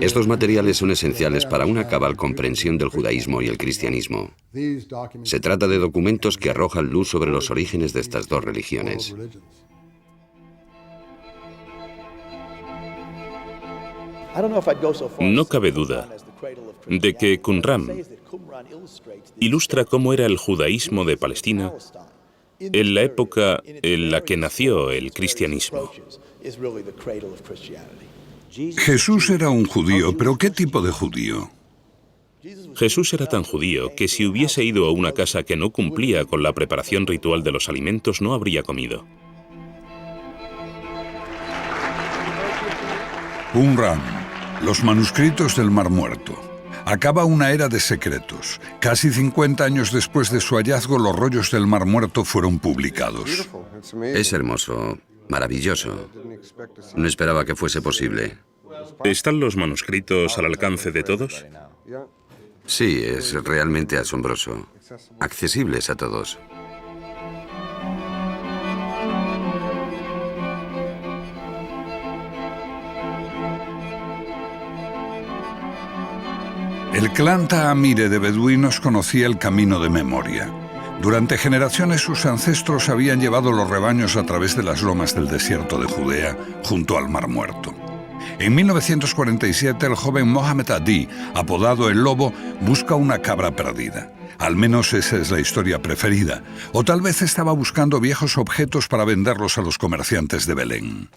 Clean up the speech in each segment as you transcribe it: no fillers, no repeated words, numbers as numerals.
Estos materiales son esenciales para una cabal comprensión del judaísmo y el cristianismo. Se trata de documentos que arrojan luz sobre los orígenes de estas dos religiones. No cabe duda de que Qumran ilustra cómo era el judaísmo de Palestina en la época en la que nació el cristianismo. Jesús era un judío, pero ¿qué tipo de judío? Jesús era tan judío que si hubiese ido a una casa que no cumplía con la preparación ritual de los alimentos, no habría comido. Qumran, los manuscritos del Mar Muerto. Acaba una era de secretos. Casi 50 años después de su hallazgo, los rollos del Mar Muerto fueron publicados. Es hermoso, maravilloso. No esperaba que fuese posible. ¿Están los manuscritos al alcance de todos? Sí, es realmente asombroso. Accesibles a todos. El clan Taamire de beduinos conocía el camino de memoria. Durante generaciones sus ancestros habían llevado los rebaños a través de las lomas del desierto de Judea, junto al Mar Muerto. En 1947, el joven Mohamed Adi, apodado El Lobo, busca una cabra perdida. Al menos esa es la historia preferida. O tal vez estaba buscando viejos objetos para venderlos a los comerciantes de Belén.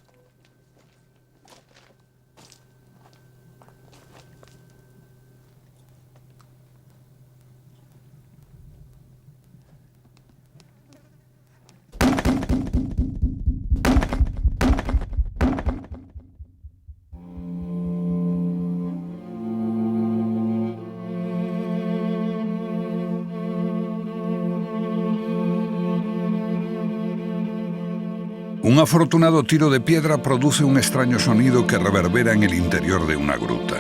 Un afortunado tiro de piedra produce un extraño sonido que reverbera en el interior de una gruta.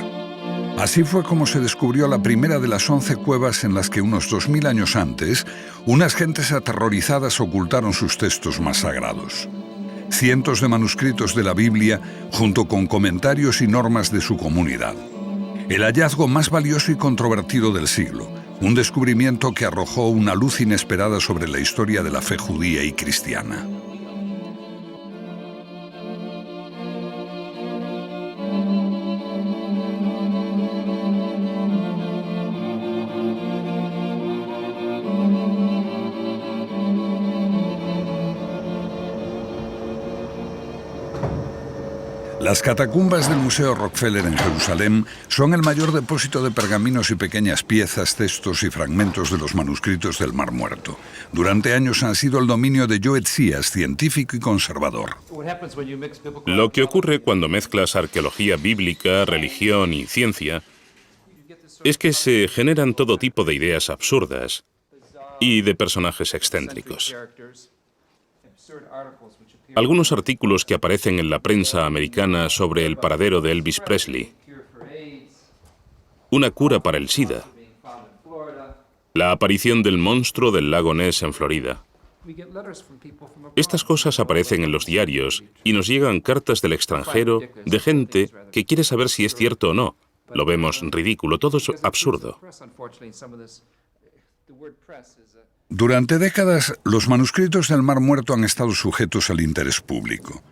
Así fue como se descubrió la primera de las 11 cuevas en las que unos 2000 años antes, unas gentes aterrorizadas ocultaron sus textos más sagrados. Cientos de manuscritos de la Biblia, junto con comentarios y normas de su comunidad. El hallazgo más valioso y controvertido del siglo, un descubrimiento que arrojó una luz inesperada sobre la historia de la fe judía y cristiana. Las catacumbas del Museo Rockefeller en Jerusalén son el mayor depósito de pergaminos y pequeñas piezas, textos y fragmentos de los manuscritos del Mar Muerto. Durante años han sido el dominio de Joe Tzias, científico y conservador. Lo que ocurre cuando mezclas arqueología bíblica, religión y ciencia es que se generan todo tipo de ideas absurdas y de personajes excéntricos. Algunos artículos que aparecen en la prensa americana sobre el paradero de Elvis Presley, una cura para el SIDA, la aparición del monstruo del lago Ness en Florida. Estas cosas aparecen en los diarios y nos llegan cartas del extranjero de gente que quiere saber si es cierto o no. Lo vemos ridículo, todo es absurdo. Durante décadas, los manuscritos del Mar Muerto han estado sujetos al interés público.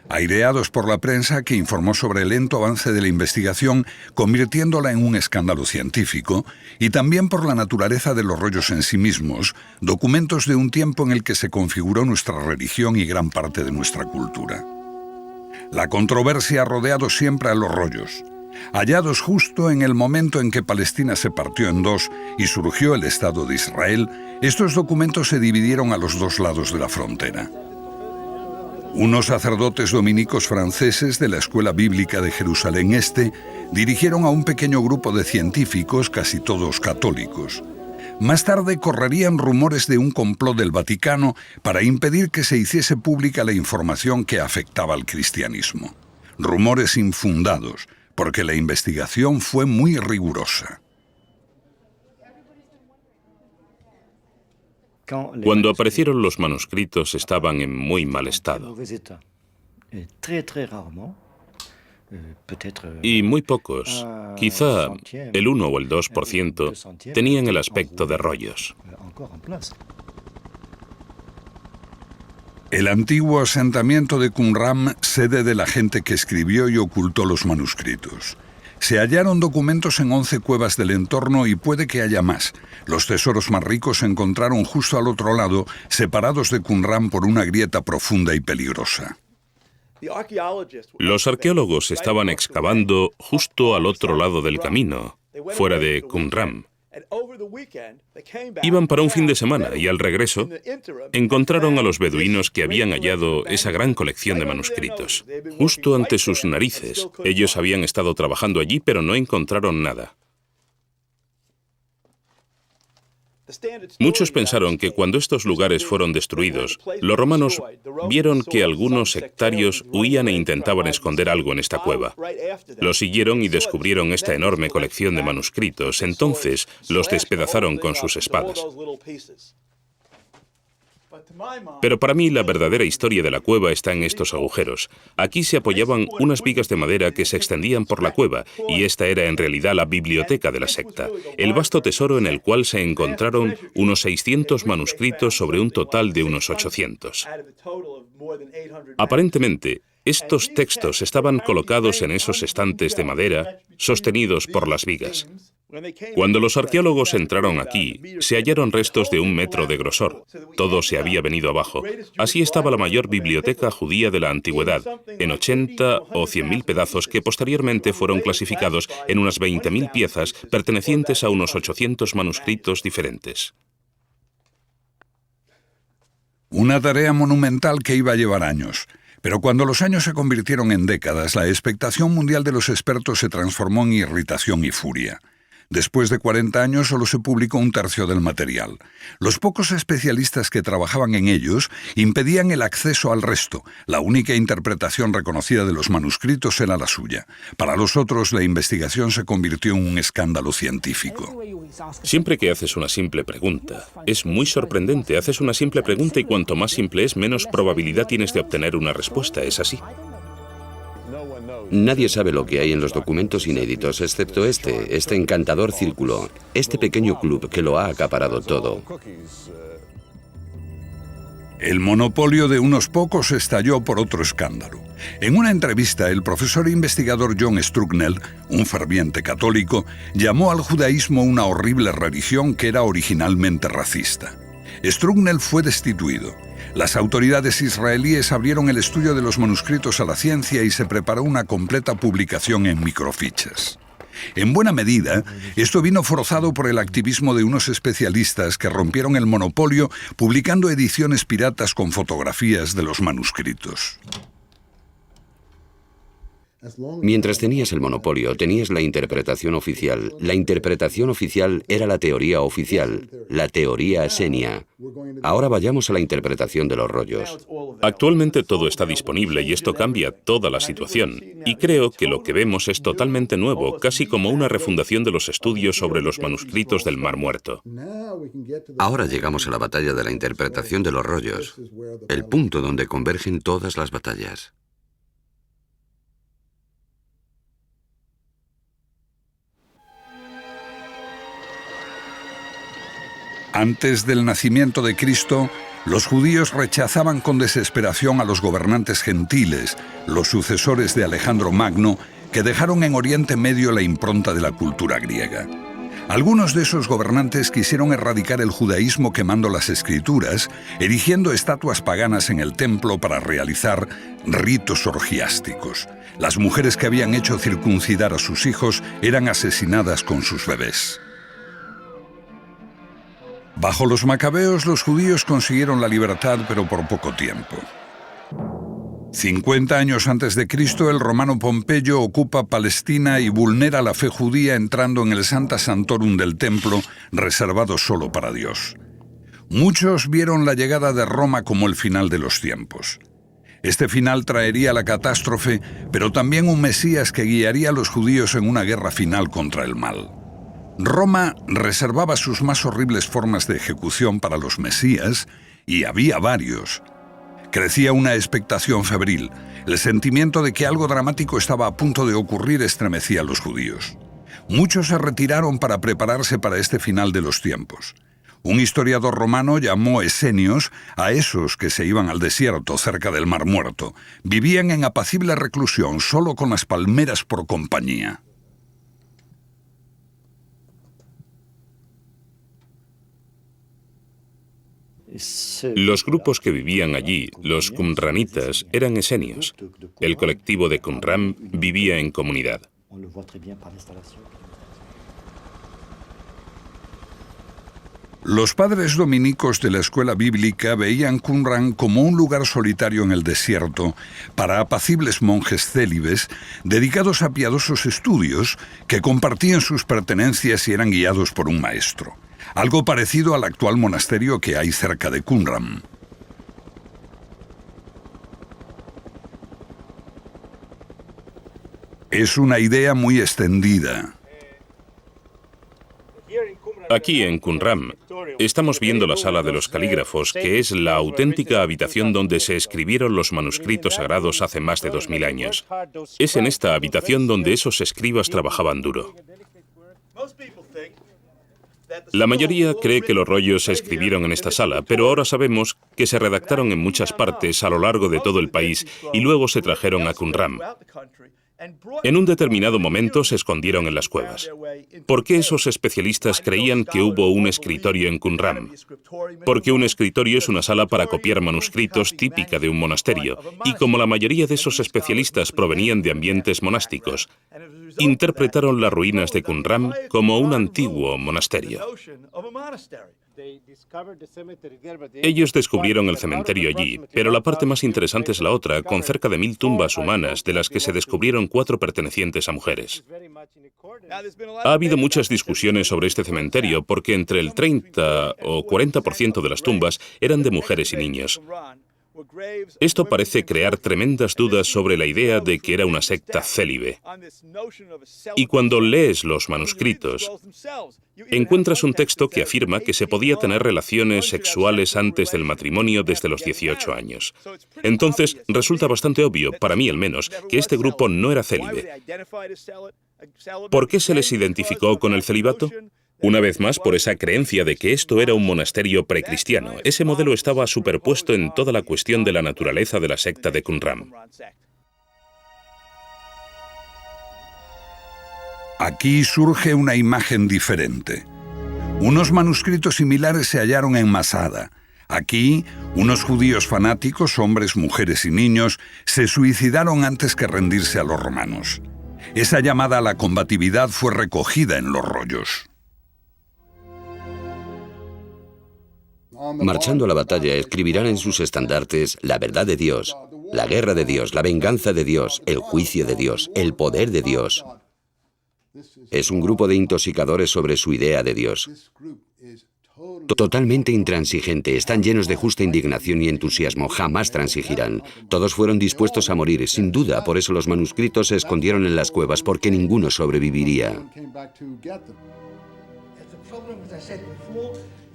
Aireados por la prensa que informó sobre el lento avance de la investigación, convirtiéndola en un escándalo científico, y también por la naturaleza de los rollos en sí mismos, documentos de un tiempo en el que se configuró nuestra religión y gran parte de nuestra cultura. La controversia ha rodeado siempre a los rollos. Hallados justo en el momento en que Palestina se partió en dos y surgió el Estado de Israel, estos documentos se dividieron a los dos lados de la frontera. Unos sacerdotes dominicos franceses de la Escuela Bíblica de Jerusalén Este dirigieron a un pequeño grupo de científicos, casi todos católicos. Más tarde correrían rumores de un complot del Vaticano para impedir que se hiciese pública la información que afectaba al cristianismo. Rumores infundados, porque la investigación fue muy rigurosa. Cuando aparecieron los manuscritos estaban en muy mal estado. Y muy pocos, quizá el 1 o el 2%, tenían el aspecto de rollos. El antiguo asentamiento de Qumran, sede de la gente que escribió y ocultó los manuscritos. Se hallaron documentos en 11 cuevas del entorno y puede que haya más. Los tesoros más ricos se encontraron justo al otro lado, separados de Qumran por una grieta profunda y peligrosa. Los arqueólogos estaban excavando justo al otro lado del camino, fuera de Qumran. Iban para un fin de semana y al regreso encontraron a los beduinos que habían hallado esa gran colección de manuscritos. Justo ante sus narices. Ellos habían estado trabajando allí, pero no encontraron nada. Muchos pensaron que cuando estos lugares fueron destruidos, los romanos vieron que algunos sectarios huían e intentaban esconder algo en esta cueva. Los siguieron y descubrieron esta enorme colección de manuscritos. Entonces los despedazaron con sus espadas. Pero para mí la verdadera historia de la cueva está en estos agujeros. Aquí se apoyaban unas vigas de madera que se extendían por la cueva, y esta era en realidad la biblioteca de la secta, el vasto tesoro en el cual se encontraron unos 600 manuscritos sobre un total de unos 800. Aparentemente, estos textos estaban colocados en esos estantes de madera, sostenidos por las vigas. Cuando los arqueólogos entraron aquí, se hallaron restos de 1 metro de grosor. Todo se había venido abajo. Así estaba la mayor biblioteca judía de la antigüedad, en 80 o 100.000 pedazos que posteriormente fueron clasificados en unas 20.000 piezas pertenecientes a unos 800 manuscritos diferentes. Una tarea monumental que iba a llevar años. Pero cuando los años se convirtieron en décadas, la expectación mundial de los expertos se transformó en irritación y furia. Después de 40 años solo se publicó 1/3 del material. Los pocos especialistas que trabajaban en ellos impedían el acceso al resto. La única interpretación reconocida de los manuscritos era la suya. Para los otros, la investigación se convirtió en un escándalo científico. Siempre que haces una simple pregunta, es muy sorprendente. Haces una simple pregunta y cuanto más simple es, menos probabilidad tienes de obtener una respuesta. ¿Es así? Nadie sabe lo que hay en los documentos inéditos, excepto este encantador círculo, este pequeño club que lo ha acaparado todo. El monopolio de unos pocos estalló por otro escándalo. En una entrevista, el profesor e investigador John Strugnell, un ferviente católico, llamó al judaísmo una horrible religión que era originalmente racista. Strugnell fue destituido. Las autoridades israelíes abrieron el estudio de los manuscritos a la ciencia y se preparó una completa publicación en microfichas. En buena medida, esto vino forzado por el activismo de unos especialistas que rompieron el monopolio publicando ediciones piratas con fotografías de los manuscritos. Mientras tenías el monopolio, tenías la interpretación oficial. La interpretación oficial era la teoría oficial, la teoría Xenia. Ahora vayamos a la interpretación de los rollos. Actualmente todo está disponible y esto cambia toda la situación. Y creo que lo que vemos es totalmente nuevo, casi como una refundación de los estudios sobre los manuscritos del Mar Muerto. Ahora llegamos a la batalla de la interpretación de los rollos, el punto donde convergen todas las batallas. Antes del nacimiento de Cristo, los judíos rechazaban con desesperación a los gobernantes gentiles, los sucesores de Alejandro Magno, que dejaron en Oriente Medio la impronta de la cultura griega. Algunos de esos gobernantes quisieron erradicar el judaísmo quemando las escrituras, erigiendo estatuas paganas en el templo para realizar ritos orgiásticos. Las mujeres que habían hecho circuncidar a sus hijos eran asesinadas con sus bebés. Bajo los macabeos, los judíos consiguieron la libertad, pero por poco tiempo. 50 años antes de Cristo, el romano Pompeyo ocupa Palestina y vulnera la fe judía entrando en el Sancta Sanctorum del templo, reservado solo para Dios. Muchos vieron la llegada de Roma como el final de los tiempos. Este final traería la catástrofe, pero también un Mesías que guiaría a los judíos en una guerra final contra el mal. Roma reservaba sus más horribles formas de ejecución para los mesías, y había varios. Crecía una expectación febril. El sentimiento de que algo dramático estaba a punto de ocurrir estremecía a los judíos. Muchos se retiraron para prepararse para este final de los tiempos. Un historiador romano llamó esenios a esos que se iban al desierto cerca del Mar Muerto. Vivían en apacible reclusión, solo con las palmeras por compañía. Los grupos que vivían allí, los qumranitas, eran esenios. El colectivo de Qumran vivía en comunidad. Los padres dominicos de la escuela bíblica veían Qumran como un lugar solitario en el desierto para apacibles monjes célibes dedicados a piadosos estudios que compartían sus pertenencias y eran guiados por un maestro. Algo parecido al actual monasterio que hay cerca de Qumran. Es una idea muy extendida. Aquí en Qumran estamos viendo la sala de los calígrafos, que es la auténtica habitación donde se escribieron los manuscritos sagrados hace más de 2000 años. Es en esta habitación donde esos escribas trabajaban duro. La mayoría cree que los rollos se escribieron en esta sala, pero ahora sabemos que se redactaron en muchas partes a lo largo de todo el país y luego se trajeron a Qumran. En un determinado momento se escondieron en las cuevas. ¿Por qué esos especialistas creían que hubo un escritorio en Qumran? Porque un escritorio es una sala para copiar manuscritos típica de un monasterio, y como la mayoría de esos especialistas provenían de ambientes monásticos, interpretaron las ruinas de Qumran como un antiguo monasterio. Ellos descubrieron el cementerio allí, pero la parte más interesante es la otra, con cerca de 1000 tumbas humanas, de las que se descubrieron 4 pertenecientes a mujeres. Ha habido muchas discusiones sobre este cementerio, porque entre el 30 o 40% de las tumbas eran de mujeres y niños. Esto parece crear tremendas dudas sobre la idea de que era una secta célibe. Y cuando lees los manuscritos, encuentras un texto que afirma que se podía tener relaciones sexuales antes del matrimonio desde los 18 años. Entonces, resulta bastante obvio, para mí al menos, que este grupo no era célibe. ¿Por qué se les identificó con el celibato? Una vez más, por esa creencia de que esto era un monasterio precristiano. Ese modelo estaba superpuesto en toda la cuestión de la naturaleza de la secta de Qumran. Aquí surge una imagen diferente. Unos manuscritos similares se hallaron en Masada. Aquí, unos judíos fanáticos, hombres, mujeres y niños, se suicidaron antes que rendirse a los romanos. Esa llamada a la combatividad fue recogida en los rollos. Marchando a la batalla, escribirán en sus estandartes la verdad de Dios, la guerra de Dios, la venganza de Dios, el juicio de Dios, el poder de Dios. Es un grupo de intoxicadores sobre su idea de Dios. Totalmente intransigente, están llenos de justa indignación y entusiasmo, jamás transigirán. Todos fueron dispuestos a morir, sin duda, por eso los manuscritos se escondieron en las cuevas, porque ninguno sobreviviría.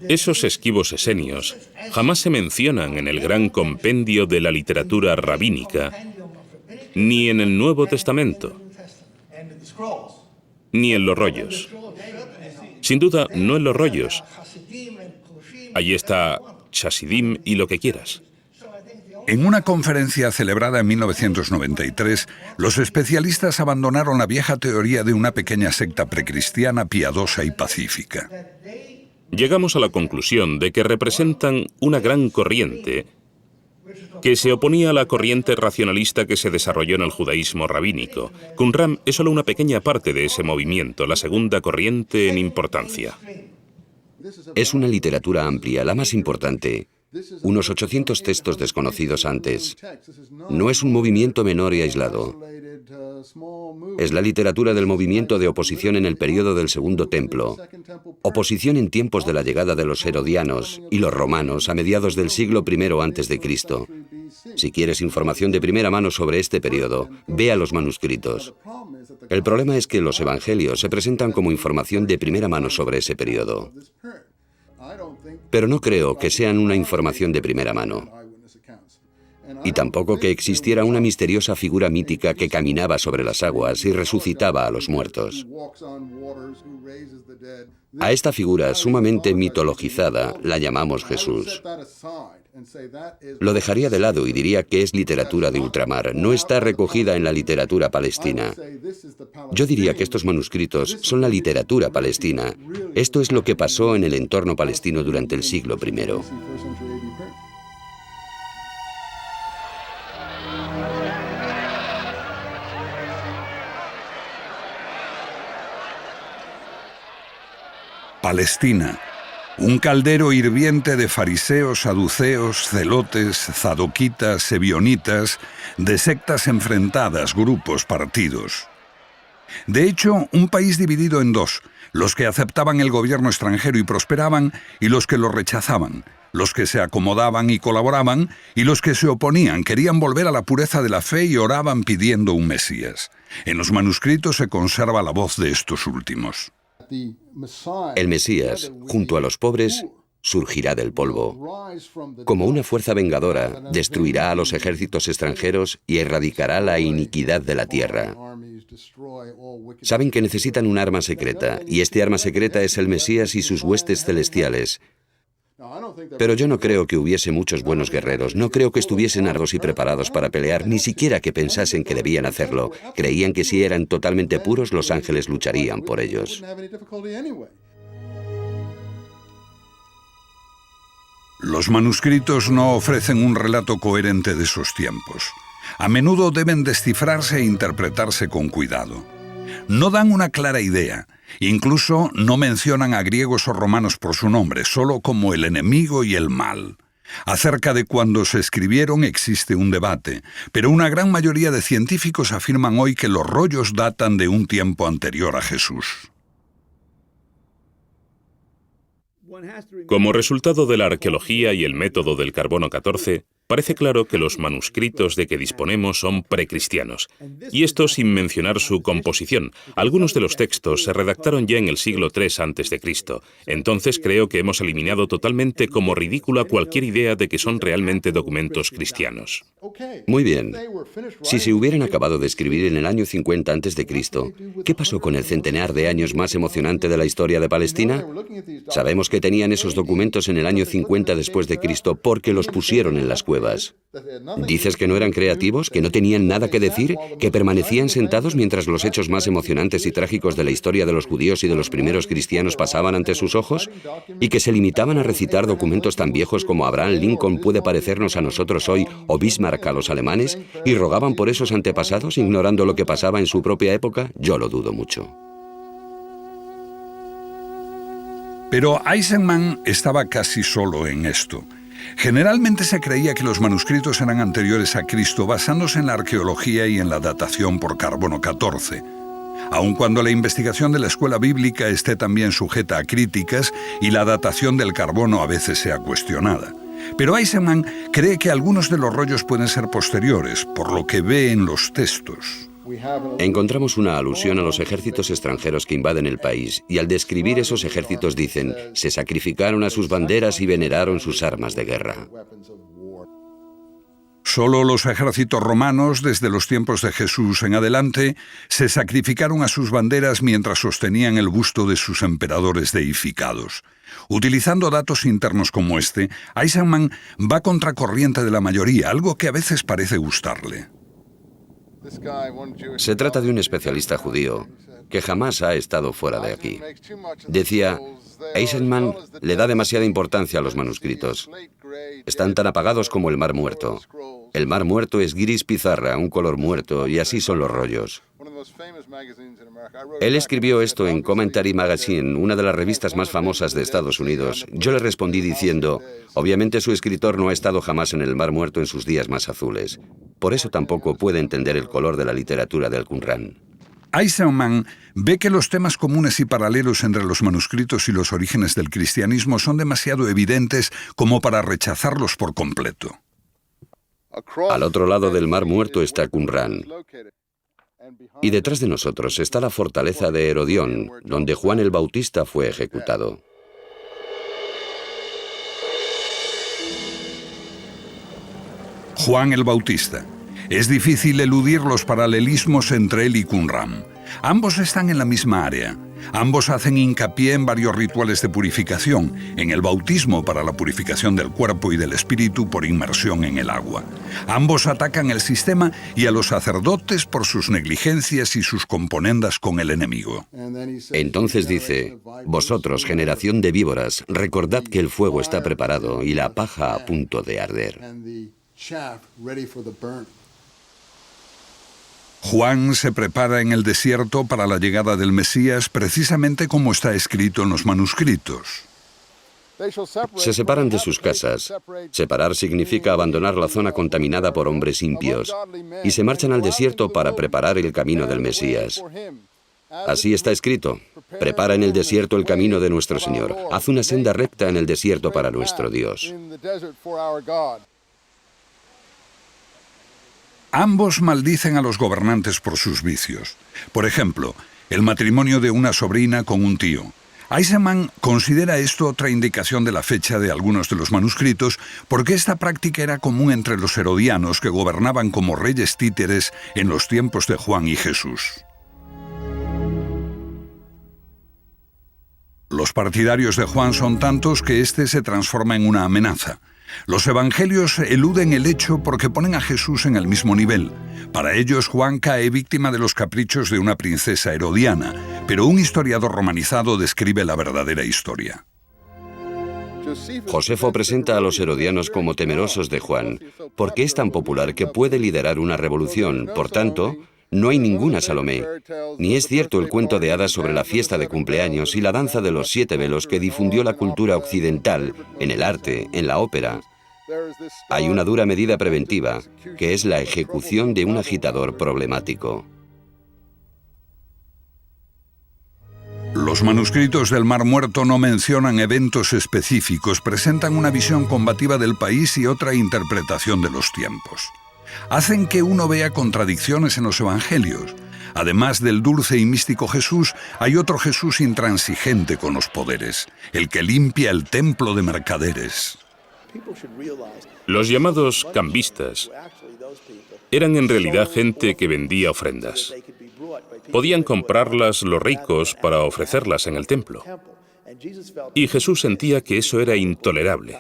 Esos esquivos esenios jamás se mencionan en el gran compendio de la literatura rabínica, ni en el Nuevo Testamento, ni en los rollos. Sin duda, no en los rollos. Allí está Chasidim y lo que quieras. En una conferencia celebrada en 1993, los especialistas abandonaron la vieja teoría de una pequeña secta precristiana piadosa y pacífica. Llegamos a la conclusión de que representan una gran corriente que se oponía a la corriente racionalista que se desarrolló en el judaísmo rabínico. Qumran es solo una pequeña parte de ese movimiento, la segunda corriente en importancia. Es una literatura amplia, la más importante. Unos 800 textos desconocidos antes. No es un movimiento menor y aislado. Es la literatura del movimiento de oposición en el período del Segundo Templo. Oposición en tiempos de la llegada de los herodianos y los romanos a mediados del siglo I a.C. Si quieres información de primera mano sobre este periodo, ve a los manuscritos. El problema es que los evangelios se presentan como información de primera mano sobre ese periodo. Pero no creo que sean una información de primera mano. y tampoco que existiera una misteriosa figura mítica que caminaba sobre las aguas y resucitaba a los muertos. A esta figura sumamente mitologizada la llamamos Jesús. Lo dejaría de lado y diría que es literatura de ultramar, no está recogida en la literatura palestina. Yo diría que estos manuscritos son la literatura palestina. Esto es lo que pasó en el entorno palestino durante el siglo I. Palestina, un caldero hirviente de fariseos, saduceos, celotes, zadoquitas, ebionitas, de sectas enfrentadas, grupos, partidos. De hecho, un país dividido en dos, los que aceptaban el gobierno extranjero y prosperaban, y los que lo rechazaban, los que se acomodaban y colaboraban, y los que se oponían, querían volver a la pureza de la fe y oraban pidiendo un Mesías. En los manuscritos se conserva la voz de estos últimos. El Mesías, junto a los pobres, surgirá del polvo. Como una fuerza vengadora, destruirá a los ejércitos extranjeros y erradicará la iniquidad de la tierra. Saben que necesitan un arma secreta, y este arma secreta es el Mesías y sus huestes celestiales. Pero yo no creo que hubiese muchos buenos guerreros, no creo que estuviesen armados y preparados para pelear, ni siquiera que pensasen que debían hacerlo. Creían que si eran totalmente puros, los ángeles lucharían por ellos. Los manuscritos no ofrecen un relato coherente de esos tiempos. A menudo deben descifrarse e interpretarse con cuidado. No dan una clara idea. Incluso no mencionan a griegos o romanos por su nombre, solo como el enemigo y el mal. Acerca de cuándo se escribieron existe un debate, pero una gran mayoría de científicos afirman hoy que los rollos datan de un tiempo anterior a Jesús. Como resultado de la arqueología y el método del carbono 14, parece claro que los manuscritos de que disponemos son precristianos, y esto sin mencionar su composición. Algunos de los textos se redactaron ya en el siglo III a.C., entonces creo que hemos eliminado totalmente como ridícula cualquier idea de que son realmente documentos cristianos. Muy bien. Si se hubieran acabado de escribir en el año 50 a.C., ¿qué pasó con el centenar de años más emocionante de la historia de Palestina? Sabemos que tenían esos documentos en el año 50 después de Cristo porque los pusieron en las cuevas. ¿Dices que no eran creativos, que no tenían nada que decir, que permanecían sentados mientras los hechos más emocionantes y trágicos de la historia de los judíos y de los primeros cristianos pasaban ante sus ojos? ¿Y que se limitaban a recitar documentos tan viejos como Abraham Lincoln puede parecernos a nosotros hoy o Bismarck a los alemanes, y rogaban por esos antepasados ignorando lo que pasaba en su propia época? Yo lo dudo mucho. Pero Eisenman estaba casi solo en esto. Generalmente se creía que los manuscritos eran anteriores a Cristo basándose en la arqueología y en la datación por carbono 14. Aun cuando la investigación de la escuela bíblica esté también sujeta a críticas y la datación del carbono a veces sea cuestionada. Pero Eisenman cree que algunos de los rollos pueden ser posteriores, por lo que ve en los textos. Encontramos una alusión a los ejércitos extranjeros que invaden el país, y al describir esos ejércitos dicen, se sacrificaron a sus banderas y veneraron sus armas de guerra. Solo los ejércitos romanos, desde los tiempos de Jesús en adelante, se sacrificaron a sus banderas mientras sostenían el busto de sus emperadores deificados. Utilizando datos internos como este, Eisenman va contracorriente de la mayoría, algo que a veces parece gustarle. Se trata de un especialista judío que jamás ha estado fuera de aquí. Decía, Eisenman le da demasiada importancia a los manuscritos. Están tan apagados como el Mar Muerto. El Mar Muerto es gris pizarra, un color muerto, y así son los rollos. Él escribió esto en Commentary Magazine, una de las revistas más famosas de Estados Unidos. Yo le respondí diciendo, obviamente su escritor no ha estado jamás en el Mar Muerto en sus días más azules. Por eso tampoco puede entender el color de la literatura de Al-Qur'án. Eisenman ve que los temas comunes y paralelos entre los manuscritos y los orígenes del cristianismo son demasiado evidentes como para rechazarlos por completo. Al otro lado del Mar Muerto está Qumrán. Y detrás de nosotros está la fortaleza de Herodión, donde Juan el Bautista fue ejecutado. Juan el Bautista. Es difícil eludir los paralelismos entre él y Qumran. Ambos están en la misma área. Ambos hacen hincapié en varios rituales de purificación, en el bautismo para la purificación del cuerpo y del espíritu por inmersión en el agua. Ambos atacan el sistema y a los sacerdotes por sus negligencias y sus componendas con el enemigo. Entonces dice: vosotros, generación de víboras, recordad que el fuego está preparado y la paja a punto de arder. Juan se prepara en el desierto para la llegada del Mesías, precisamente como está escrito en los manuscritos. Se separan de sus casas. Separar significa abandonar la zona contaminada por hombres impios, y se marchan al desierto para preparar el camino del Mesías. Así está escrito: prepara en el desierto el camino de nuestro Señor. Haz una senda recta en el desierto para nuestro Dios. Ambos maldicen a los gobernantes por sus vicios. Por ejemplo, el matrimonio de una sobrina con un tío. Eisenman considera esto otra indicación de la fecha de algunos de los manuscritos, porque esta práctica era común entre los herodianos, que gobernaban como reyes títeres en los tiempos de Juan y Jesús. Los partidarios de Juan son tantos que éste se transforma en una amenaza. Los evangelios eluden el hecho porque ponen a Jesús en el mismo nivel. Para ellos, Juan cae víctima de los caprichos de una princesa herodiana, pero un historiador romanizado describe la verdadera historia. Josefo presenta a los herodianos como temerosos de Juan, porque es tan popular que puede liderar una revolución. Por tanto, no hay ninguna Salomé, ni es cierto el cuento de hadas sobre la fiesta de cumpleaños y la danza de los 7 velos que difundió la cultura occidental en el arte, en la ópera. Hay una dura medida preventiva, que es la ejecución de un agitador problemático. Los manuscritos del Mar Muerto no mencionan eventos específicos, presentan una visión combativa del país y otra interpretación de los tiempos. Hacen que uno vea contradicciones en los evangelios. Además del dulce y místico Jesús, hay otro Jesús intransigente con los poderes, el que limpia el templo de mercaderes. Los llamados cambistas eran en realidad gente que vendía ofrendas. Podían comprarlas los ricos para ofrecerlas en el templo. Y Jesús sentía que eso era intolerable.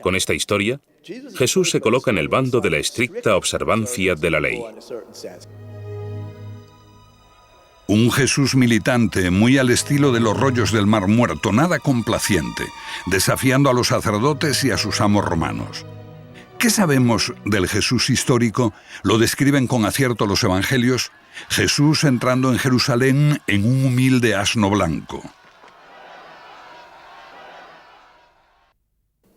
Con esta historia, Jesús se coloca en el bando de la estricta observancia de la ley. Un Jesús militante, muy al estilo de los rollos del Mar Muerto, nada complaciente, desafiando a los sacerdotes y a sus amos romanos. ¿Qué sabemos del Jesús histórico? Lo describen con acierto los evangelios. Jesús entrando en Jerusalén en un humilde asno blanco.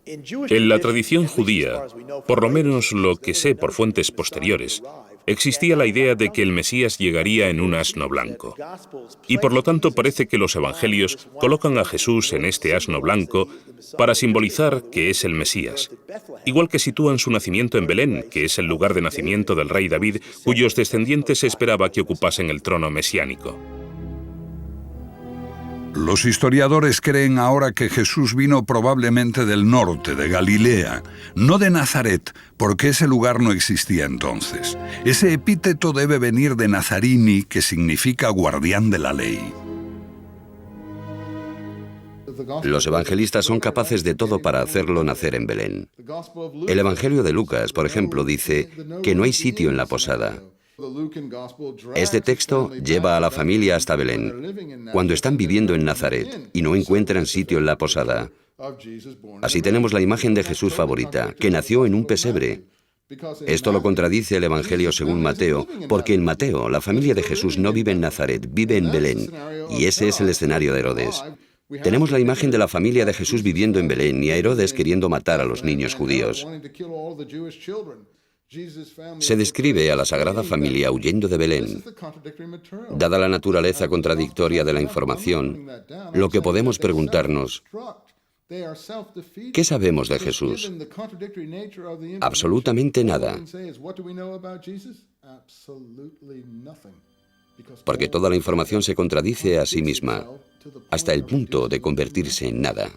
En la tradición judía, por lo menos lo que sé por fuentes posteriores, existía la idea de que el Mesías llegaría en un asno blanco. Y por lo tanto parece que los evangelios colocan a Jesús en este asno blanco para simbolizar que es el Mesías. Igual que sitúan su nacimiento en Belén, que es el lugar de nacimiento del rey David, cuyos descendientes se esperaba que ocupasen el trono mesiánico. Los historiadores creen ahora que Jesús vino probablemente del norte, de Galilea, no de Nazaret, porque ese lugar no existía entonces. Ese epíteto debe venir de Nazarini, que significa guardián de la ley. Los evangelistas son capaces de todo para hacerlo nacer en Belén. El Evangelio de Lucas, por ejemplo, dice que no hay sitio en la posada. Este texto lleva a la familia hasta Belén, cuando están viviendo en Nazaret y no encuentran sitio en la posada. Así tenemos la imagen de Jesús favorita, que nació en un pesebre. Esto lo contradice el Evangelio según Mateo, porque en Mateo la familia de Jesús no vive en Nazaret, vive en Belén, y ese es el escenario de Herodes. Tenemos la imagen de la familia de Jesús viviendo en Belén y a Herodes queriendo matar a los niños judíos. Se describe a la Sagrada Familia huyendo de Belén. Dada la naturaleza contradictoria de la información, lo que podemos preguntarnos, ¿qué sabemos de Jesús? Absolutamente nada. Porque toda la información se contradice a sí misma, hasta el punto de convertirse en nada.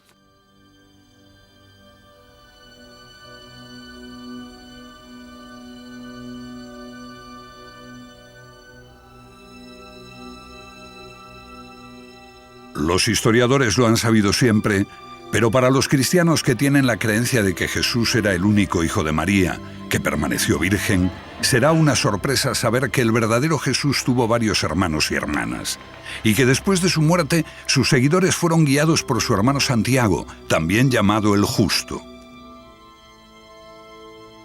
Los historiadores lo han sabido siempre, pero para los cristianos que tienen la creencia de que Jesús era el único hijo de María, que permaneció virgen, será una sorpresa saber que el verdadero Jesús tuvo varios hermanos y hermanas, y que después de su muerte sus seguidores fueron guiados por su hermano Santiago, también llamado el Justo.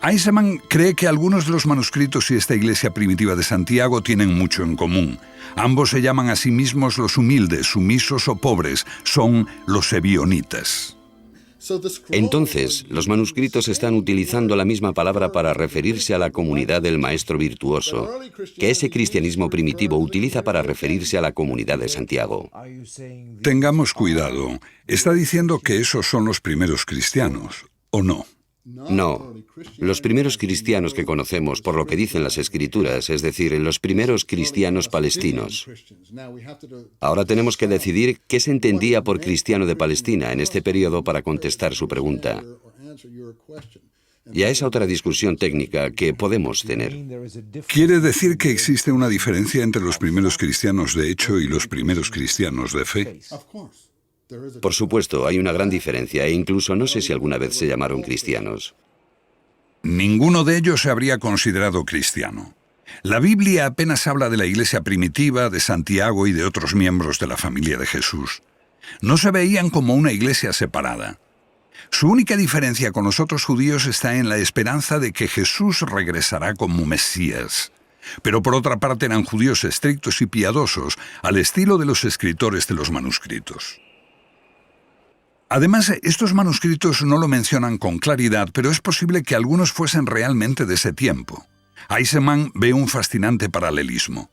Eisenman cree que algunos de los manuscritos y esta iglesia primitiva de Santiago tienen mucho en común. Ambos se llaman a sí mismos los humildes, sumisos o pobres. Son los ebionitas. Entonces, los manuscritos están utilizando la misma palabra para referirse a la comunidad del maestro virtuoso, que ese cristianismo primitivo utiliza para referirse a la comunidad de Santiago. Tengamos cuidado. ¿Está diciendo que esos son los primeros cristianos, o no? No, los primeros cristianos que conocemos por lo que dicen las Escrituras, es decir, los primeros cristianos palestinos. Ahora tenemos que decidir qué se entendía por cristiano de Palestina en este periodo para contestar su pregunta. Y a esa otra discusión técnica que podemos tener. ¿Quiere decir que existe una diferencia entre los primeros cristianos de hecho y los primeros cristianos de fe? Por supuesto, hay una gran diferencia e incluso no sé si alguna vez se llamaron cristianos. Ninguno de ellos se habría considerado cristiano. La Biblia apenas habla de la iglesia primitiva, de Santiago y de otros miembros de la familia de Jesús. No se veían como una iglesia separada. Su única diferencia con los otros judíos está en la esperanza de que Jesús regresará como Mesías. Pero por otra parte eran judíos estrictos y piadosos, al estilo de los escritores de los manuscritos. Además, estos manuscritos no lo mencionan con claridad, pero es posible que algunos fuesen realmente de ese tiempo. Eisenman ve un fascinante paralelismo.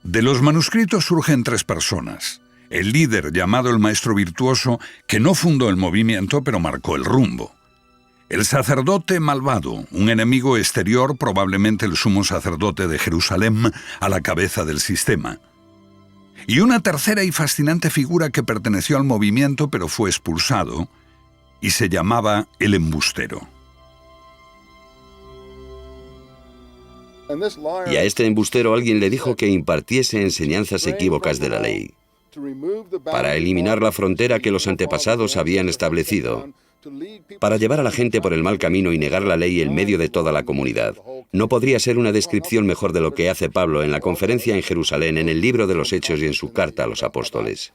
De los manuscritos surgen tres personas. El líder, llamado el maestro virtuoso, que no fundó el movimiento, pero marcó el rumbo. El sacerdote malvado, un enemigo exterior, probablemente el sumo sacerdote de Jerusalén, a la cabeza del sistema. Y una tercera y fascinante figura que perteneció al movimiento pero fue expulsado, y se llamaba el embustero. Y a este embustero alguien le dijo que impartiese enseñanzas equívocas de la ley, para eliminar la frontera que los antepasados habían establecido, para llevar a la gente por el mal camino y negar la ley en medio de toda la comunidad. No podría ser una descripción mejor de lo que hace Pablo en la conferencia en Jerusalén, en el libro de los Hechos y en su carta a los apóstoles.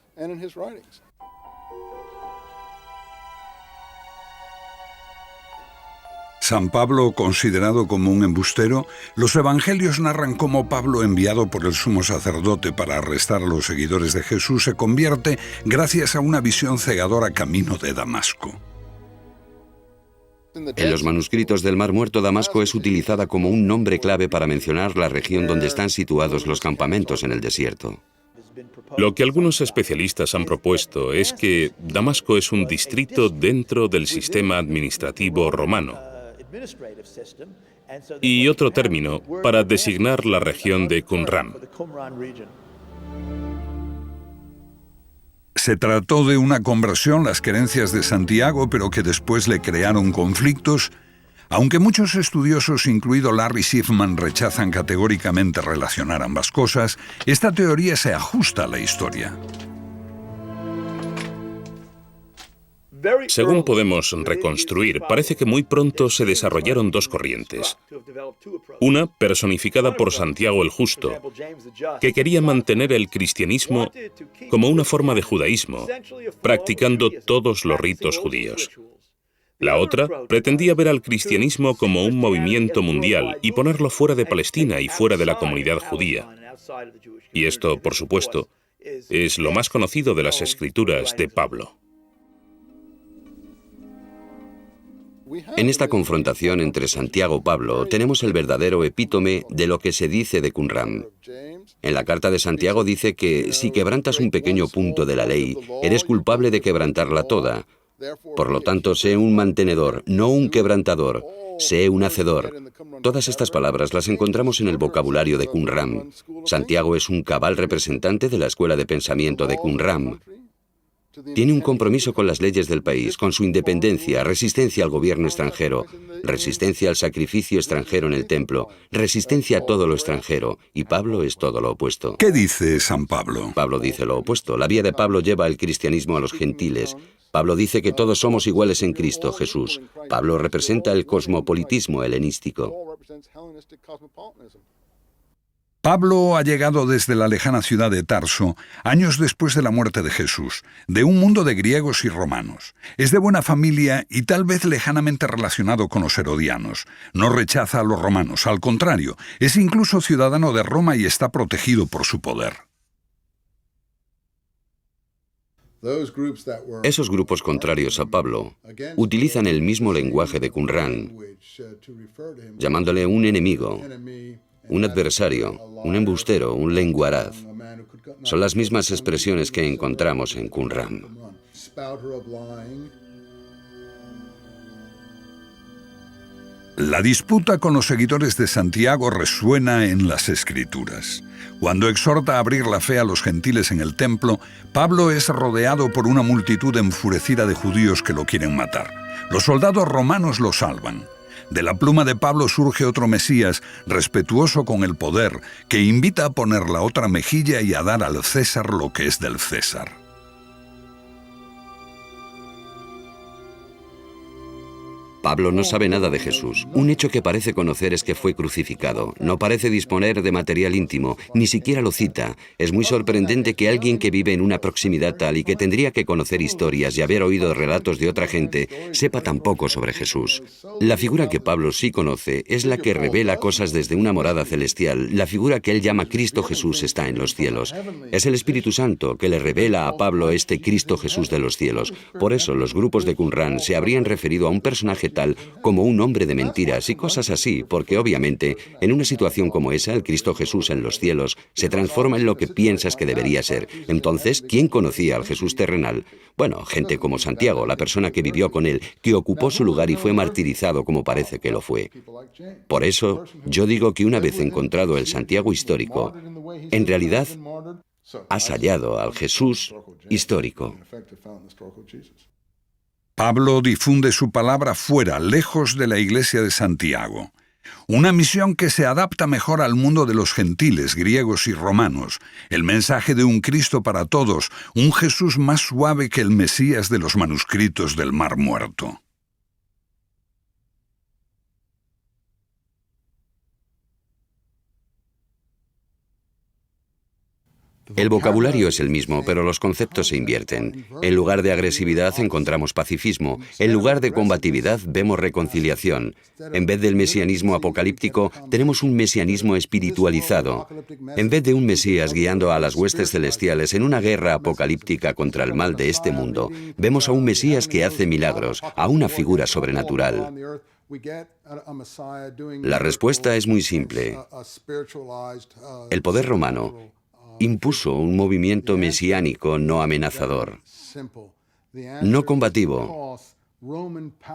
San Pablo, considerado como un embustero, los evangelios narran cómo Pablo, enviado por el sumo sacerdote para arrestar a los seguidores de Jesús, se convierte gracias a una visión cegadora camino de Damasco. En los manuscritos del Mar Muerto, Damasco es utilizada como un nombre clave para mencionar la región donde están situados los campamentos en el desierto. Lo que algunos especialistas han propuesto es que Damasco es un distrito dentro del sistema administrativo romano y otro término para designar la región de Qumran. Se trató de una conversión, las creencias de Santiago, pero que después le crearon conflictos, aunque muchos estudiosos, incluido Larry Schiffman, rechazan categóricamente relacionar ambas cosas. Esta teoría se ajusta a la historia. Según podemos reconstruir, parece que muy pronto se desarrollaron dos corrientes. Una, personificada por Santiago el Justo, que quería mantener el cristianismo como una forma de judaísmo, practicando todos los ritos judíos. La otra pretendía ver al cristianismo como un movimiento mundial y ponerlo fuera de Palestina y fuera de la comunidad judía. Y esto, por supuesto, es lo más conocido de las escrituras de Pablo. En esta confrontación entre Santiago y Pablo tenemos el verdadero epítome de lo que se dice de Qumran. En la carta de Santiago dice que si quebrantas un pequeño punto de la ley, eres culpable de quebrantarla toda. Por lo tanto, sé un mantenedor, no un quebrantador. Sé un hacedor. Todas estas palabras las encontramos en el vocabulario de Qumran. Santiago es un cabal representante de la escuela de pensamiento de Qumran. Tiene un compromiso con las leyes del país, con su independencia, resistencia al gobierno extranjero, resistencia al sacrificio extranjero en el templo, resistencia a todo lo extranjero, y Pablo es todo lo opuesto. ¿Qué dice San Pablo? Pablo dice lo opuesto. La vía de Pablo lleva el cristianismo a los gentiles. Pablo dice que todos somos iguales en Cristo Jesús. Pablo representa el cosmopolitismo helenístico. Pablo ha llegado desde la lejana ciudad de Tarso, años después de la muerte de Jesús, de un mundo de griegos y romanos. Es de buena familia y tal vez lejanamente relacionado con los herodianos. No rechaza a los romanos, al contrario, es incluso ciudadano de Roma y está protegido por su poder. Esos grupos contrarios a Pablo utilizan el mismo lenguaje de Qumran, llamándole un enemigo, un adversario, un embustero, un lenguaraz. Son las mismas expresiones que encontramos en Qumran. La disputa con los seguidores de Santiago resuena en las Escrituras. Cuando exhorta a abrir la fe a los gentiles en el templo, Pablo es rodeado por una multitud enfurecida de judíos que lo quieren matar. Los soldados romanos lo salvan. De la pluma de Pablo surge otro Mesías, respetuoso con el poder, que invita a poner la otra mejilla y a dar al César lo que es del César. Pablo no sabe nada de Jesús. Un hecho que parece conocer es que fue crucificado. No parece disponer de material íntimo, ni siquiera lo cita. Es muy sorprendente que alguien que vive en una proximidad tal y que tendría que conocer historias y haber oído relatos de otra gente, sepa tan poco sobre Jesús. La figura que Pablo sí conoce es la que revela cosas desde una morada celestial. La figura que él llama Cristo Jesús está en los cielos. Es el Espíritu Santo que le revela a Pablo este Cristo Jesús de los cielos. Por eso los grupos de Qumran se habrían referido a un personaje tal como un hombre de mentiras y cosas así, porque obviamente en una situación como esa el Cristo Jesús en los cielos se transforma en lo que piensas que debería ser. Entonces, ¿quién conocía al Jesús terrenal? Bueno, gente como Santiago, la persona que vivió con él, que ocupó su lugar y fue martirizado como parece que lo fue. Por eso, yo digo que una vez encontrado el Santiago histórico, en realidad has hallado al Jesús histórico. Pablo difunde su palabra fuera, lejos de la iglesia de Santiago. Una misión que se adapta mejor al mundo de los gentiles, griegos y romanos. El mensaje de un Cristo para todos, un Jesús más suave que el Mesías de los manuscritos del Mar Muerto. El vocabulario es el mismo, pero los conceptos se invierten. En lugar de agresividad encontramos pacifismo. En lugar de combatividad vemos reconciliación. En vez del mesianismo apocalíptico, tenemos un mesianismo espiritualizado. En vez de un Mesías guiando a las huestes celestiales en una guerra apocalíptica contra el mal de este mundo, vemos a un Mesías que hace milagros, a una figura sobrenatural. La respuesta es muy simple. El poder romano impuso un movimiento mesiánico no amenazador, no combativo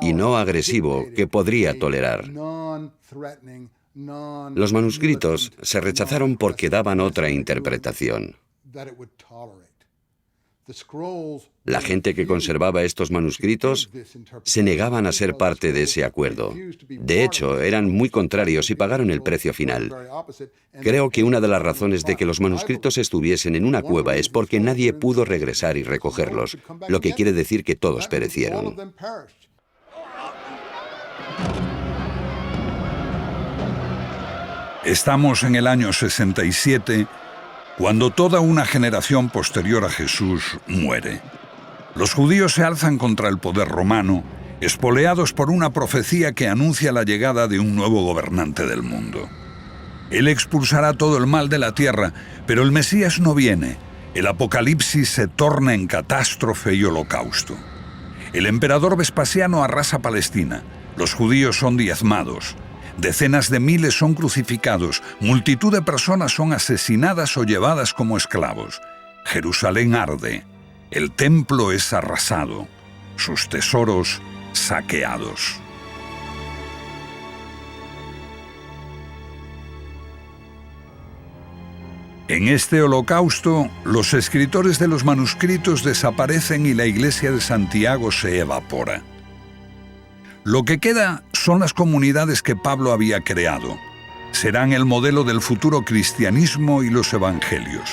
y no agresivo que podría tolerar. Los manuscritos se rechazaron porque daban otra interpretación. La gente que conservaba estos manuscritos se negaban a ser parte de ese acuerdo. De hecho, eran muy contrarios y pagaron el precio final. Creo que una de las razones de que los manuscritos estuviesen en una cueva es porque nadie pudo regresar y recogerlos, lo que quiere decir que todos perecieron. Estamos en el año 67, cuando toda una generación posterior a Jesús muere. Los judíos se alzan contra el poder romano, espoleados por una profecía que anuncia la llegada de un nuevo gobernante del mundo. Él expulsará todo el mal de la tierra, pero el Mesías no viene. El apocalipsis se torna en catástrofe y holocausto. El emperador Vespasiano arrasa Palestina. Los judíos son diezmados. Decenas de miles son crucificados, multitud de personas son asesinadas o llevadas como esclavos. Jerusalén arde, el templo es arrasado, sus tesoros saqueados. En este holocausto, los escritores de los manuscritos desaparecen y la iglesia de Santiago se evapora. Lo que queda son las comunidades que Pablo había creado. Serán el modelo del futuro cristianismo y los evangelios.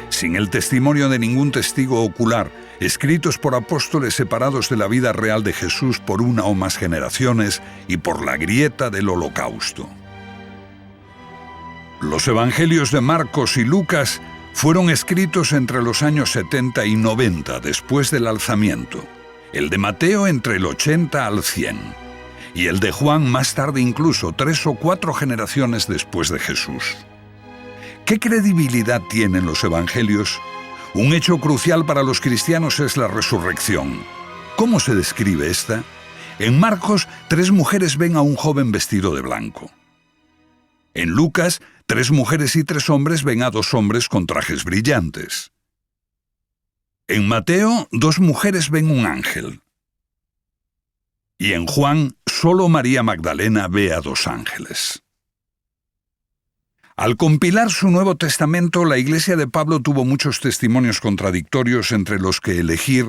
Sin el testimonio de ningún testigo ocular, escritos por apóstoles separados de la vida real de Jesús por una o más generaciones y por la grieta del holocausto. Los evangelios de Marcos y Lucas fueron escritos entre los años 70 y 90 después del alzamiento, el de Mateo entre el 80 al 100, y el de Juan más tarde incluso 3 o 4 generaciones después de Jesús. ¿Qué credibilidad tienen los evangelios? Un hecho crucial para los cristianos es la resurrección. ¿Cómo se describe esta? En Marcos, 3 mujeres ven a un joven vestido de blanco. En Lucas, 3 mujeres y 3 hombres ven a 2 hombres con trajes brillantes. En Mateo, 2 mujeres ven un ángel. Y en Juan, solo María Magdalena ve a 2 ángeles. Al compilar su Nuevo Testamento, la Iglesia de Pablo tuvo muchos testimonios contradictorios entre los que elegir,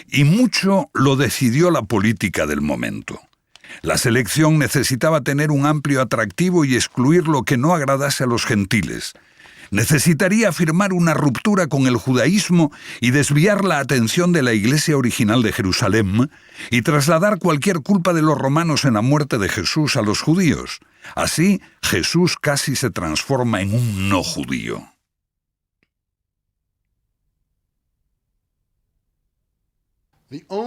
y mucho lo decidió la política del momento. La selección necesitaba tener un amplio atractivo y excluir lo que no agradase a los gentiles. Necesitaría afirmar una ruptura con el judaísmo y desviar la atención de la iglesia original de Jerusalén y trasladar cualquier culpa de los romanos en la muerte de Jesús a los judíos. Así, Jesús casi se transforma en un no judío.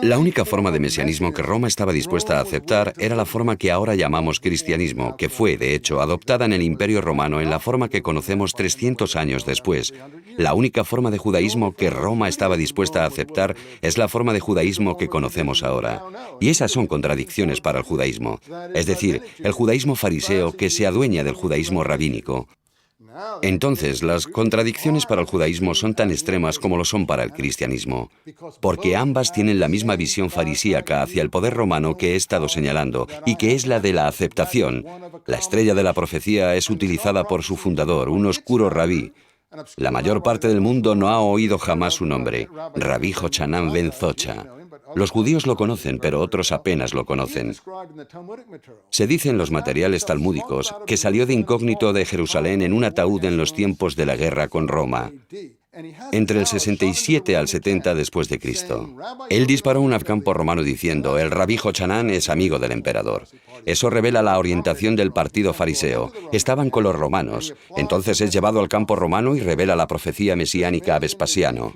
La única forma de mesianismo que Roma estaba dispuesta a aceptar era la forma que ahora llamamos cristianismo, que fue, de hecho, adoptada en el Imperio Romano en la forma que conocemos 300 años después. La única forma de judaísmo que Roma estaba dispuesta a aceptar es la forma de judaísmo que conocemos ahora. Y esas son contradicciones para el judaísmo. Es decir, el judaísmo fariseo que se adueña del judaísmo rabínico. Entonces, las contradicciones para el judaísmo son tan extremas como lo son para el cristianismo, porque ambas tienen la misma visión farisíaca hacia el poder romano que he estado señalando, y que es la de la aceptación. La estrella de la profecía es utilizada por su fundador, un oscuro rabí. La mayor parte del mundo no ha oído jamás su nombre, Rabí Jochanan ben Zocha. Los judíos lo conocen, pero otros apenas lo conocen. Se dice en los materiales talmúdicos que salió de incógnito de Jerusalén en un ataúd en los tiempos de la guerra con Roma, entre el 67 al 70 después de Cristo. Él disparó un campo romano diciendo: el rabí Jochanan es amigo del emperador. Eso revela la orientación del partido fariseo. Estaban con los romanos. Entonces es llevado al campo romano y revela la profecía mesiánica a Vespasiano.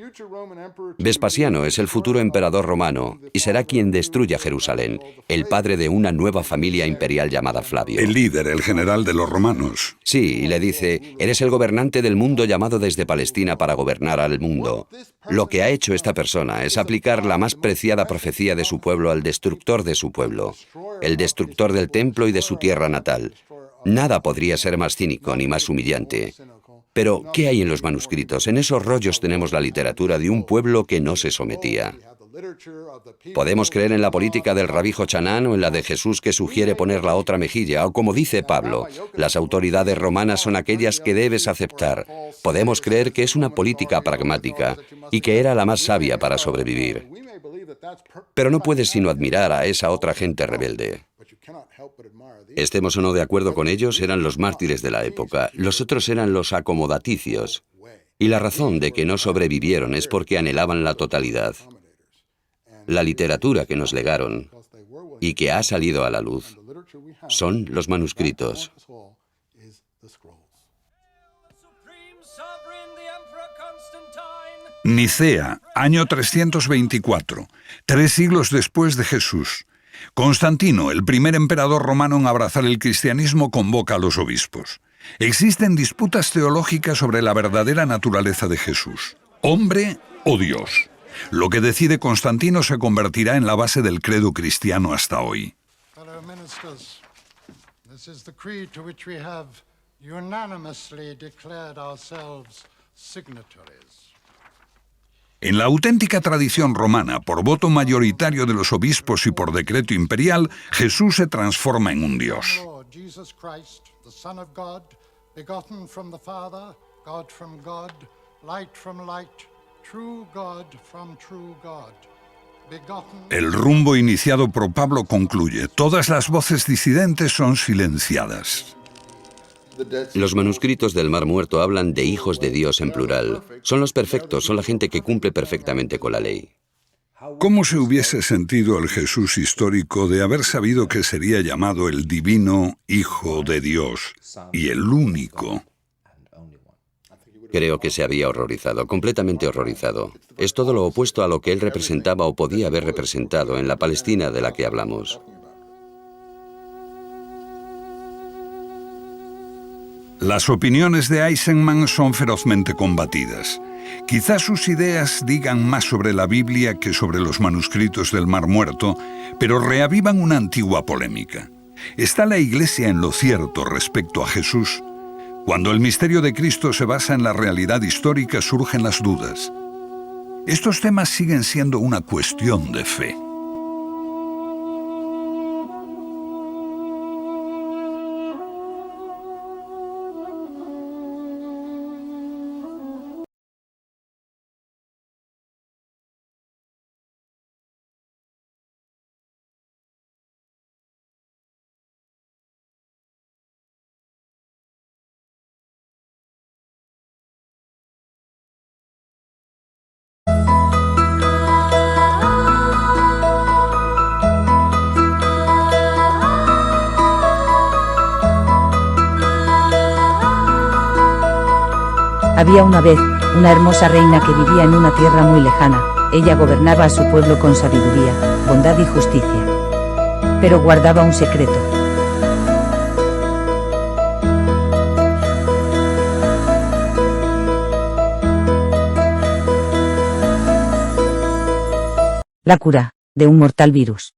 Vespasiano es el futuro emperador romano y será quien destruya Jerusalén, el padre de una nueva familia imperial llamada Flavio. El líder, el general de los romanos. Sí, y le dice: eres el gobernante del mundo llamado desde Palestina para gobernar al mundo. Lo que ha hecho esta persona es aplicar la más preciada profecía de su pueblo al destructor de su pueblo, el destructor del templo y de su tierra natal. Nada podría ser más cínico ni más humillante. Pero, ¿qué hay en los manuscritos? En esos rollos tenemos la literatura de un pueblo que no se sometía. Podemos creer en la política del rabí Jochanan o en la de Jesús que sugiere poner la otra mejilla, o como dice Pablo, las autoridades romanas son aquellas que debes aceptar. Podemos creer que es una política pragmática y que era la más sabia para sobrevivir. Pero no puedes sino admirar a esa otra gente rebelde. Estemos o no de acuerdo con ellos, eran los mártires de la época. Los otros eran los acomodaticios. Y la razón de que no sobrevivieron es porque anhelaban la totalidad. La literatura que nos legaron y que ha salido a la luz son los manuscritos. Nicea, año 324, 3 siglos después de Jesús. Constantino, el primer emperador romano en abrazar el cristianismo, convoca a los obispos. Existen disputas teológicas sobre la verdadera naturaleza de Jesús, hombre o Dios. Lo que decide Constantino se convertirá en la base del credo cristiano hasta hoy. En la auténtica tradición romana, por voto mayoritario de los obispos y por decreto imperial, Jesús se transforma en un Dios. God from God, light from light, true God from true God. El rumbo iniciado por Pablo concluye: todas las voces disidentes son silenciadas. Los manuscritos del Mar Muerto hablan de hijos de Dios en plural. Son los perfectos, son la gente que cumple perfectamente con la ley. ¿Cómo se hubiese sentido el Jesús histórico de haber sabido que sería llamado el divino Hijo de Dios y el único? Creo que se había horrorizado, completamente horrorizado. Es todo lo opuesto a lo que él representaba o podía haber representado en la Palestina de la que hablamos. Las opiniones de Eisenman son ferozmente combatidas. Quizás sus ideas digan más sobre la Biblia que sobre los manuscritos del Mar Muerto, pero reavivan una antigua polémica. ¿Está la Iglesia en lo cierto respecto a Jesús? Cuando el misterio de Cristo se basa en la realidad histórica, surgen las dudas. Estos temas siguen siendo una cuestión de fe. Había una vez una hermosa reina que vivía en una tierra muy lejana. Ella gobernaba a su pueblo con sabiduría, bondad y justicia. Pero guardaba un secreto. La cura de un mortal virus.